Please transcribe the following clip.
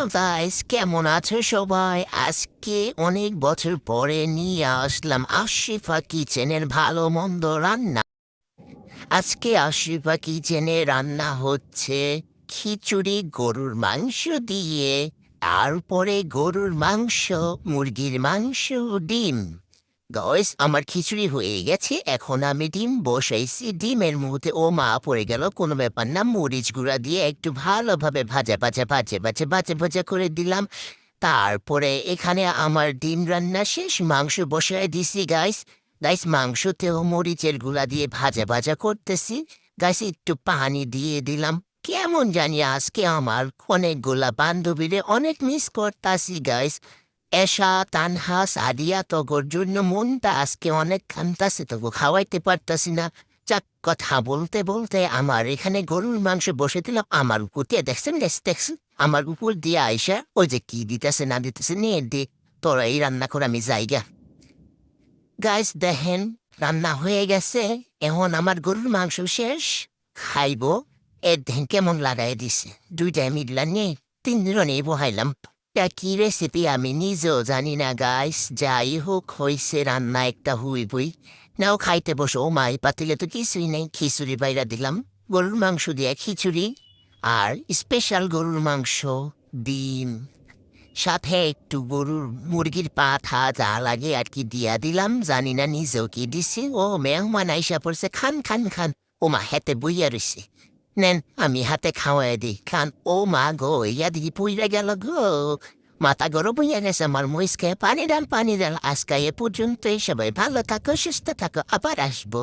Guys কেমন আছো সবাই? আজকে অনেক বছর পরে নিয়ে আসলাম আশিফা কিচেনের ভালো মন্দ রান্না। আজকে আশিফা কিচেনে রান্না হচ্ছে খিচুড়ি গরুর মাংস দিয়ে, তারপরে গরুর মাংস, মুরগির মাংস, ডিম। গাইস আমার খিচুড়ি হয়ে গেছে, এখন আমি ডিম বসাইছি। ডিমের মধ্যে ও মা পড়ে গেল, কোনো ব্যাপার না, মরিচ গুঁড়া দিয়ে একটু ভালোভাবে ভাজা ভাজা ভাজা ভাজা ভাজা ভাজা করে দিলাম। তারপরে এখানে আমার ডিম রান্না শেষ, মাংস বসায় দিছি গাইস। গাইস মাংসতেও মরিচের গুঁড়া দিয়ে ভাজা ভাজা করতেছি। গাইস একটু পানি দিয়ে দিলাম। কেমন জানি আজকে আমার অনেকগুলা বান্ধবীরে অনেক মিস করতাছি গাইস। এশা, তানহা, সাদিয়া, তগর জন্য মনটা আজকে অনেক কান্তাছে, তবু খাওয়াইতে পারতাছি না। যাক, কথা বলতে বলতে আমার এখানে গরুর মাংস বসে দিলাম। আমার উপর দিয়ে দেখছেন দেখছেন, আমার উপর দিয়ে আইসা ওই যে কি দিতেছে না দিতেছে নিয়ে দে, তোরা এই রান্না করে আমি যাইগা। গাইস দেখেন রান্না হয়ে গেছে, এখন আমার গরুর মাংস শেষ, খাইবো। এ দেখেন কেমন লাগাই দিছে, দুইটা মিডলা নিয়ে তিনজনে বহাইলাম। তা কি রেসিপি আমি নিজেও জানি না গাইস, যাই হোক হইছে, রান্না একটা হুইবই। নাও খাইতে বসো। ও মাই পাতিলে তো কিছুই নেই, খিচুড়ি বাইরা দিলাম। গরুর মাংস দিয়ে খিচুড়ি, আর স্পেশাল গরুর মাংস, ডিম, সাথে একটু গরুর মুরগির পাঠা যা লাগে আর কি দিয়া দিলাম, জানি না নিজেও কি দিছি। ও মেহমান আইসা পড়ছে, খান খান খান। ও মা হাতে বইয়া রইছে, নেন আমি হাতে খাওয়াই দিই, খান। ও মা গো, ইয়া দিদি পুইরা গেল গো, মাথা গরম হইয়া গেছে আমার, মহিষকে পানি ডাল পানি ডাল। আজকে এ পর্যন্তই, সবাই ভালো থাকো, সুস্থ থাকো, আবার আসবো।